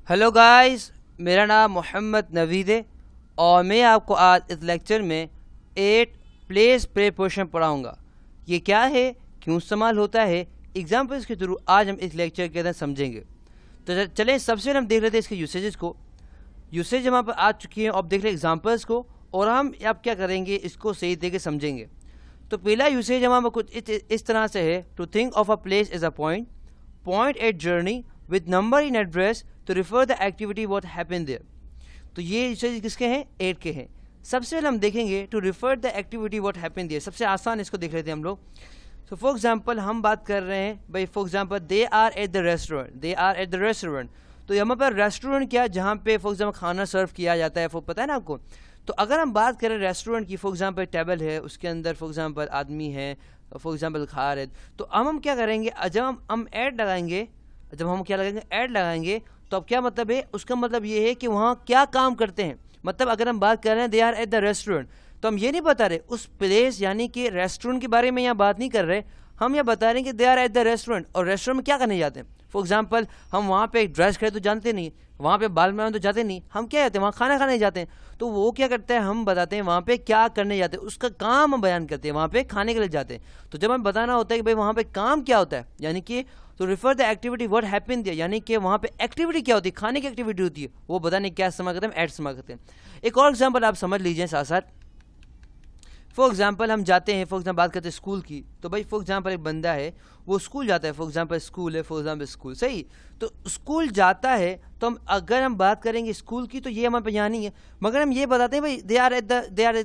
Hello guys, मेरा नाम मोहम्मद नवीद है और मैं आपको आज इस लेक्चर में 8 प्लेस प्रीपोजिशन पढ़ाऊँगा। ये क्या है, क्यों इस्तेमाल होता है, एग्जाम्पल्स के थ्रू आज हम इस लेक्चर के अंदर समझेंगे। तो चलें सबसे पहले हम देख लेते हैं इसके यूसेजेस को। यूसेज हमारे पास आ चुकी है, अब देख लें एग्जाम्पल्स को और हम अब क्या करेंगे, इसको सही तरीके से समझेंगे। तो पहला यूसेज हमारा कुछ इस तरह से है, to think of a place as a point, point at journey with number in address to refer the activity what happened there. तो ये यूसेज किसके हैं, 8 के हैं। सबसे पहले हम देखेंगे to refer the activity what happened there. सबसे आसान इसको देख लेते हैं हम लोग। सो फॉर एग्जांपल हम बात कर रहे हैं भाई, for example they are at the restaurant, they are at the restaurant. तो यहाँ पर रेस्टोरेंट क्या, जहाँ पे फॉर एग्जांपल खाना सर्व किया जाता है, पता है ना आपको। तो अगर हम बात करें रेस्टोरेंट की, फॉर एग्जांपल टेबल है, उसके अंदर फॉर एग्जांपल आदमी है, फॉर एग्जांपल खा रहे, तो अब हम क्या करेंगे, जब हम ऐड लगाएंगे, जब हम क्या लगाएंगे, ऐड लगाएंगे, तो अब क्या मतलब है, उसका मतलब ये है कि वहाँ क्या काम करते हैं। मतलब अगर हम बात कर रहे हैं they are at the restaurant, तो हम ये नहीं बता रहे उस प्लेस यानी कि रेस्टोरेंट के बारे में यहाँ बात नहीं कर रहे, हम यह बता रहे हैं कि they are at the restaurant. और रेस्टोरेंट में क्या करने जाते हैं, फॉर एग्जांपल हम वहाँ पे ड्रेस खरीद तो जानते नहीं, वहाँ पे बाल बनाने तो जाते नहीं, हम क्या जाते हैं, वहाँ खाना खाने जाते हैं। तो वो क्या करते हैं, हम बताते हैं वहाँ पे क्या करने जाते हैं, उसका काम हम बयान करते हैं, वहाँ पे खाने के लिए जाते हैं। तो जब हमें बताना होता है कि भाई वहाँ पे काम क्या होता है, यानी कि to refer the activity what happened there, यानी कि वहाँ पे एक्टिविटी क्या होती है, खाने की एक्टिविटी होती है, वो बताने क्या इस्तेमाल करते हैं, एड इस्तेमाल करते हैं। एक और एग्जांपल आप समझ लीजिए साथ साथ। फॉर एग्जांपल हम जाते हैं, फॉर एग्जांपल बात करते हैं स्कूल की। तो भाई फॉर एग्जांपल एक बंदा है, वो स्कूल जाता है, फॉर एग्जांपल स्कूल है, फॉर एग्जांपल स्कूल, सही। तो स्कूल जाता है, तो हम अगर हम बात करेंगे स्कूल की, तो ये हमारे पास यहाँ नहीं है, मगर हम ये बताते हैं भाई they are at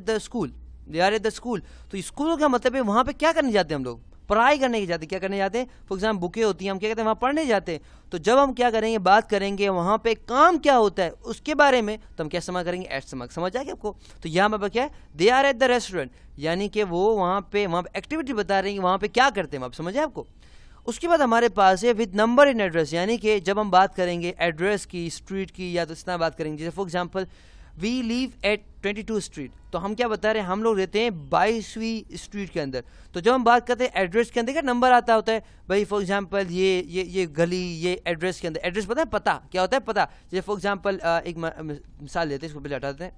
the school, they are at the school. तो स्कूल का मतलब है वहाँ पे क्या करने जाते हैं हम लोग, पढ़ाई करने के जाते हैं। क्या करने जाते हैं, फॉर एग्जाम्पल बुकें होती हैं, हम क्या कहते हैं वहाँ पढ़ने जाते हैं। तो जब हम क्या करेंगे, बात करेंगे वहाँ पे काम क्या होता है उसके बारे में, तो हम क्या इस्तेमाल करेंगे, एट इस्तेमाल। समझ आएगा आपको। तो यहाँ पर क्या है, they are at the restaurant, यानी कि वो वहाँ पे एक्टिविटी बता रहे हैं, वहाँ पे क्या करते हैं, आप समझ आए आपको। उसके बाद हमारे पास है विद नंबर इन एड्रेस, यानी कि जब हम बात करेंगे एड्रेस की, स्ट्रीट की, या तो इस तरह बात करेंगे, जैसे for example we live at 22 street, तो हम क्या बता रहे हैं, हम लोग रहते हैं 22वीं स्ट्रीट के अंदर। तो जब हम बात करते हैं एड्रेस के अंदर, क्या नंबर आता होता है भाई, फॉर एग्जांपल ये गली, ये एड्रेस के अंदर, एड्रेस पता है, पता क्या होता है, पता। जैसे फॉर एग्जांपल एक मिसाल लेते हैं, इसको पहले हटाते हैं।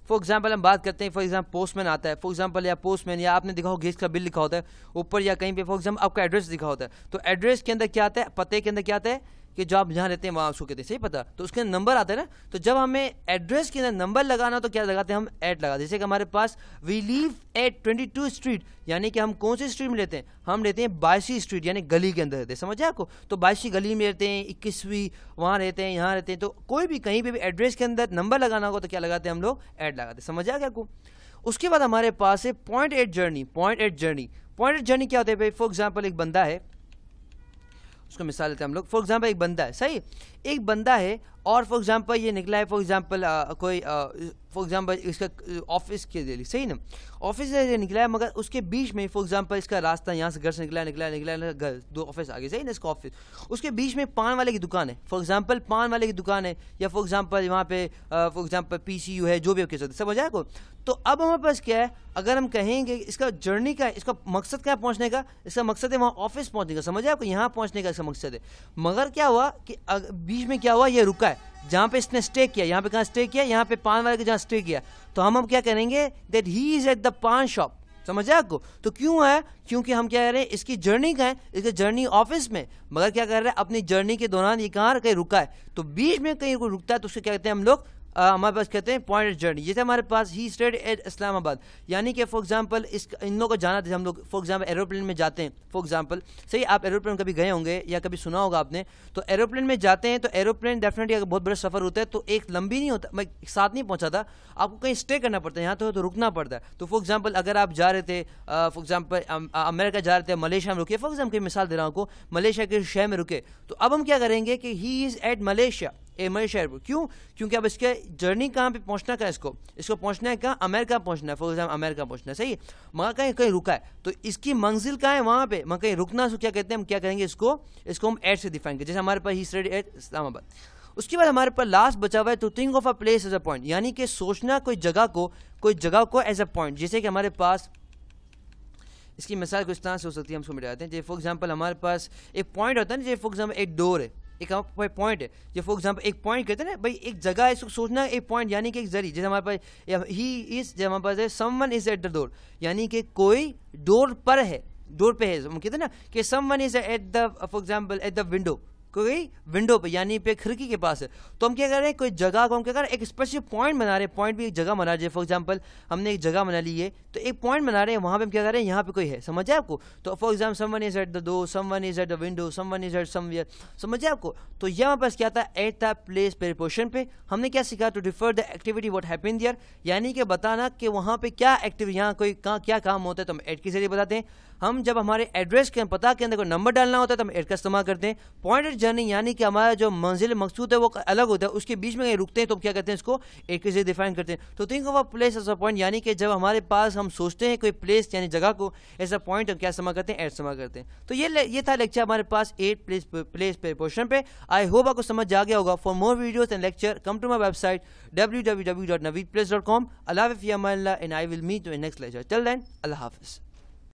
फॉर एग्जाम्पल हम बात करते हैं, फॉर एग्जाम्पल पोस्टमैन आता है, फॉर एग्जाम्पल, या पोस्टमैन, या आपने देखा हो गैस का बिल लिखा होता है ऊपर, या कहीं पे फॉर एग्जाम्पल आपका एड्रेस लिखा होता है। तो एड्रेस के अंदर क्या आता है, पते के अंदर क्या आता है, कि जो आप जहाँ रहते हैं वहाँ उसको कहते हैं, सही पता। तो उसके अंदर नंबर आता है ना। तो जब हमें एड्रेस के अंदर नंबर लगाना, तो क्या लगाते हैं, हम एट लगाते हैं। जैसे कि हमारे पास वी लिव एट 22 स्ट्रीट, यानी कि हम कौन सी स्ट्रीट में रहते हैं, हम रहते हैं 22वीं स्ट्रीट, यानी गली के अंदर रहते हैं। समझे आपको। तो 22वीं गली में रहते हैं, 21वीं वहाँ रहते हैं, यहाँ रहते हैं। तो कोई भी कहीं पे भी एड्रेस के अंदर नंबर लगाना होगा तो क्या लगाते हैं, हम लोग एड लगाते हैं। समझ आ गया आपको। उसके बाद हमारे पास है point at journey. Point at journey, point at journey क्या होता है भाई, फॉर एग्जाम्पल एक बंदा है, उसको मिसाल लेते हैं हम लोग। फॉर एग्जांपल एक बंदा है, सही, एक बंदा है, और फॉर एग्जांपल ये निकला है, फॉर एग्जांपल कोई फॉर एग्जांपल इसका ऑफिस के लिए, सही ना, ऑफिस से निकला है, मगर उसके बीच में फॉर एग्जांपल इसका रास्ता यहाँ से घर से निकला घर, 2 ऑफिस आगे, सही ना, इसका ऑफिस, उसके बीच में पान वाले की दुकान है, फॉर एग्जांपल पान वाले की दुकान है, या फॉर एग्जांपल वहाँ पे फॉर एग्जांपल PCU है, जो भी कह सकते, समझ आए को। तो अब हमारे पास क्या है, अगर हम कहेंगे इसका जर्नी का, इसका मकसद क्या है पहुंचने का, इसका मकसद है वहाँ ऑफिस पहुंचने का, समझ आए आपको, यहाँ पहुंचने का इसका मकसद है। मगर क्या हुआ कि बीच में क्या हुआ, ये रुका है, जहाँ पे इसने स्टे किया, यहाँ पे कहाँ स्टे किया, यहाँ पे पान वाले के जहाँ स्टे किया। तो हम क्या करेंगे, that he is at the पान शॉप। समझ आए आपको। तो क्यों है, क्योंकि हम क्या कह रहे हैं, इसकी जर्नी का है, इसकी जर्नी ऑफिस में, मगर क्या कर रहे हैं, अपनी जर्नी के दौरान ये कहाँ कहीं रुका है। तो बीच में कहीं रुकता है तो उसको क्या कहते हैं हम लोग, हमारे पास कहते हैं पॉइंट जर्नी। जैसे हमारे पास ही स्टेड एट इस्लामाबाद, यानी कि फॉर एग्जांपल इन लोगों को जाना था, हम लोग फॉर एग्जांपल एरोप्लेन में जाते हैं, फॉर एग्जांपल, सही, आप एरोप्लेन कभी गए होंगे या कभी सुना होगा आपने। तो एरोप्लेन में जाते हैं, तो एरोप्लेन डेफिनेटली अगर बहुत बड़ा सफर होता है तो एक लंबी नहीं होता, मैं साथ नहीं पहुंचाता, आपको कहीं स्टे करना पड़ता है, यहाँ तो रुकना पड़ता है। तो फॉर एग्जाम्पल अगर आप जा रहे थे, फॉर एग्जाम्पल अमेरिका जा रहे थे, मलेशिया में रुके, फॉर एग्जाम्पल की मिसाल दे रहा हूँ आपको, मलेशिया के शहर में रुके, तो अब हम क्या करेंगे कि he is at Malaysia, Malaysia airport. क्यों, क्योंकि अब इसके जर्नी कहाँ पे पहुंचना का, इसको पहुंचना है कहाँ, अमेरिका पहुंचना है, फॉर एग्जाम्पल अमेरिका पहुंचना है, सही। मगर कहीं कहीं रुका है, तो इसकी मंजिल कहाँ है, वहां पे, मगर कहीं रुकना, उसको क्या कहते हैं, हम क्या करेंगे, इसको हम एट से डिफाइन करें। जैसे हमारे पास ही स्टडी एट इस्लामाबाद। उसके बाद हमारे पास लास्ट बचा हुआ है to think of a place as a point, यानी कि सोचना कोई जगह को एज अ पॉइंट। जैसे कि हमारे पास इसकी मिसाल कुछ तरह से हो सकती है, हम उसको मिटाते हैं। जैसे फॉर एग्जांपल हमारे पास एक पॉइंट होता है ना, जैसे फॉर एग्जांपल एक डोर है, एक हमारे पॉइंट है। जो फॉर एग्जांपल एक पॉइंट कहते हैं ना भाई, एक जगह है, इसको सोचना एक पॉइंट यानी कि एक जरिए। जैसे हमारे पास ही इज, जब हमारे पास है someone is at the door, यानी कि कोई डोर पर है, डोर पे है। हम कहते हैं ना कि someone is at the, for example at the window, कोई विंडो पे यानी पे खिड़की के पास है। तो हम क्या कर रहे हैं, कोई जगह को हम क्या कर रहे हैं, एक स्पेसिफिक पॉइंट बना रहे हैं। पॉइंट भी एक जगह बना रहे हैं। फॉर एग्जांपल हमने एक जगह बना ली है, तो एक पॉइंट बना रहे हैं, वहां पे हम क्या कर रहे हैं, यहाँ पे कोई है। समझ आए आपको? तो for example someone is at the door, someone is at the window, someone is eight somewhere. समझ आए आपको? तो यहाँ पास क्या था, एट द प्लेस प्रीपोजिशन पे हमने क्या सीखा, to differ the activity what happened there, यानी कि बताना कि वहां पे क्या एक्टिविटी, यहाँ कोई क्या काम होता है, तो हम एट के जरिए बताते हैं। हम जब हमारे एड्रेस के पता के अंदर कोई नंबर डालना होता है तो हम एट का इस्तेमाल करते हैं। पॉइंटेड जर्नी यानी कि हमारा जो मंजिल मकसूद है वो अलग होता है, उसके बीच में रुकते हैं तो क्या कहते हैं, इसको एट के जरिए डिफाइन करते हैं। तो think of a place as a point, यानी कि जब हमारे पास हम सोचते हैं कोई प्लेस यानी जगह को एज अ पॉइंट, हम क्या इस्तेमाल करते हैं, एट इस्तेमाल करते हैं। तो ये था लेक्चर हमारे पास 8 प्लेस प्रीपोजिशन पे। आई होप आपको समझ आ गया होगा। For more videos and lecture come to my website www.naveedplace.com. Allah hafiz, and I will meet you in next lecture. Till then, Allah hafiz.